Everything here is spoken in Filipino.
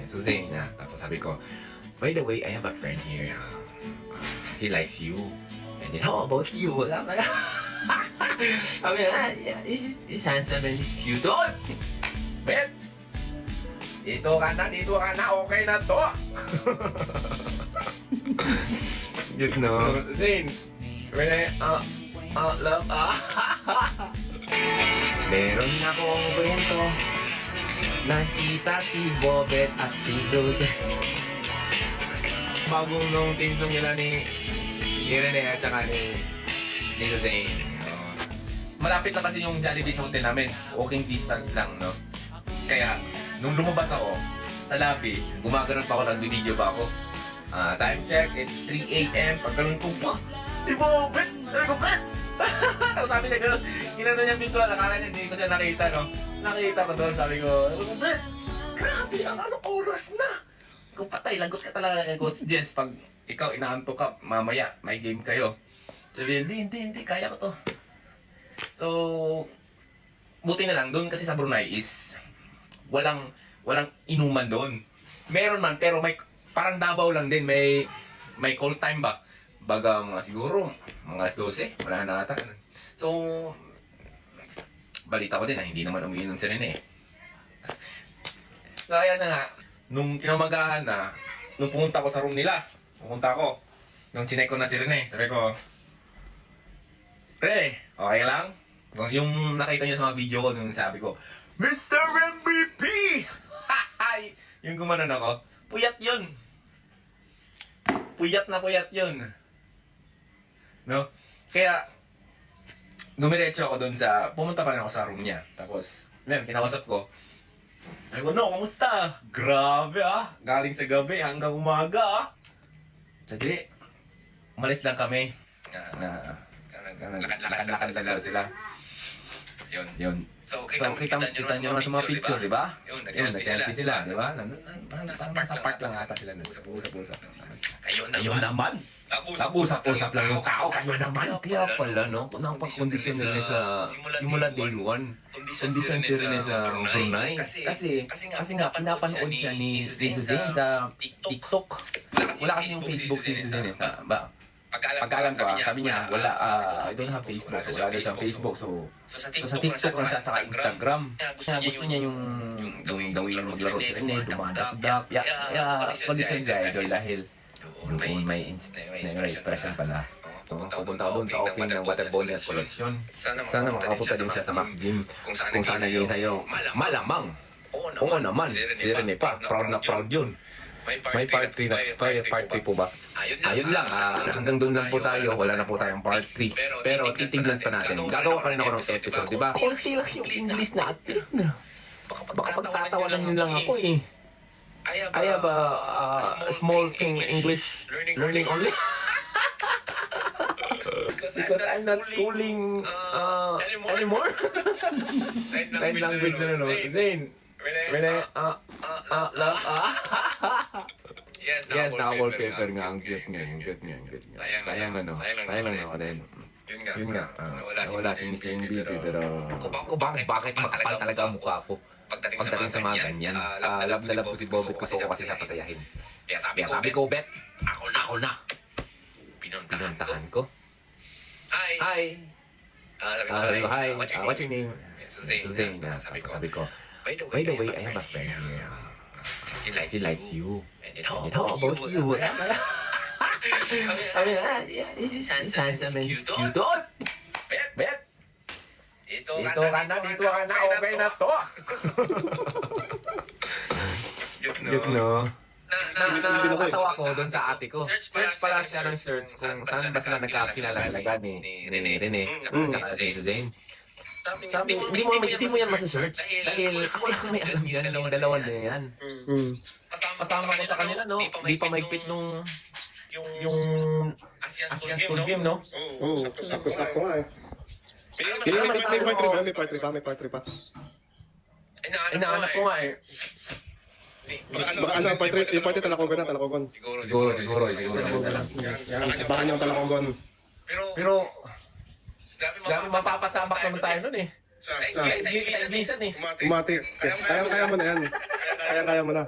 So Zane na, tapos sabi ko, by the way, I have a friend here. He likes you. And then, how about you? Sabi na, yeah, he's handsome and he's cute. Oh, bet! Dito ka na, okay na to. You know, Zane, when love, meron akong kwento. Nakita si Bobet at si Susan. Bagong nung tinsong nila ni Rene at saka ni Zane. Malapit na kasi yung Jollibee sa hotel namin. Walking distance lang, no? Kaya, nung lumabas ako sa lobby, gumagano'n pa ako, nag-video pa ako. Time check, it's 3 a.m. Pagkaroon ko, pak! Di Bobet! Sabi ko, Bet! Tapos sabi niya gano'n, ginano niya pintuan, nakala niya, hindi ko siya nakita, no? Nakita ko doon, sabi ko, Bet! Grabe, ang anong oras na! Kung patay, lagot ka talaga kay Coach Jess. Pag ikaw inaanto ka, mamaya, may game kayo. Sabi, hindi, kaya ko to. So, buti na lang, doon kasi sa Brunei is, walang inuman doon. Meron man, pero may, parang Davao lang din, may call time ba? Baga mga siguro, mga 12, wala na ata. So, balita ko din na hindi naman umiinom si Rene. So, ayan na nga. Nung kinamagahan na, nung pumunta ko sa room nila, nung chinek ko na si Rene, sabi ko, Rene, okay lang? Yung nakita niyo sa mga video ko, nung sabi ko, Mr. MVP! Yung gumanon ako, puyat yun. Puyat yun. No? Kaya, dumiretso ako dun sa, pumunta pa rin ako sa room niya. Tapos, kinakausap ko. Sabi ko, no, kamusta? Grabe galing sa gabi hanggang umaga Jadi, umalis lang kami. Lakad-lakad sila. Yun. So, kita nyo na sa mga picture, di ba? Yun, nag-selfie sila, di ba? Nasa park lang ata sila. Usap-usap. Kayo naman! Nag-usap-usap lang yung tao. Kayo naman! Kaya pala, no? Napag-kondisyon nila sa simula day 1. Kondisyon sila nila sa Brunei. Kasi nga, pinapanood siya ni Suzanne sa TikTok. Wala kasi yung Facebook si Suzanne. Pagkaalam ko, sabi niya, wala, I don't have Facebook. So, wala sa Facebook. So sa TikTok lang siya at saka Instagram. Kaya gusto niya yung gawin maglaro si Rene, dumadap-dap. Kondisyon siya, idol dahil doon may expression pala. Pupunta ko doon sa opening ng Water Bonnets Collection. Sana makapunta din siya sa Max Gym. Kung saan naging sa'yo, malamang. Oo naman, si Rene pa. Proud na proud yun. May part 3 na, part 3 po ba? Ayun lang, hanggang doon lang po tayo, wala na po tayong part 3. Pero titignan pa natin. Gagawa pa rin ako ng episode, di ba? Konti lang yung English natin. Baka pagtatawanan nyo lang ako eh. I have a small thing English learning only. Because I'm not schooling anymore. Sign language na no. Zane, Rene, love, Yes, naka-wallpaper nga. Ang cute nga. Sayang na no. Then, yun nga. Wala si Mr. MVP pero bakit makapal talaga ang mukha ko pagdating sa mga ganyan. Love na love ko si Bobet. Gusto ko kasi siya pasayahin. Kaya sabi ko, Bet, ako na. Pinuntahan ko. Hi. Hi. What's your name? Suzanne. Sabi ko, by the way, I have a friend here. He likes you. And how about you? He's handsome and he's cute. Oh, Bet! Dito ka na, okay na to. You know. Nakatawa ko doon sa ate ko. Search pala siya ng search kung saan ba sila nagkakilala talaga ni Rene at si Suzanne. Sabi, hindi mo yan masa-search. Dahil ako lang may alam yan, dalawa na yan. Kasama ko sa kanila, no? Hindi pa maigpit nung yung Asian School Game, no? Oo, sakto nga eh. May part 3 pa. Inaanak ko nga eh. Baka yung part 3 talakogon. Siguro. Baka niyang talakogon. Pero, grabe mapapasamak naman tayo nun eh. Sa Iglisan eh. Umati. Kaya mo na yan. Kaya mo na.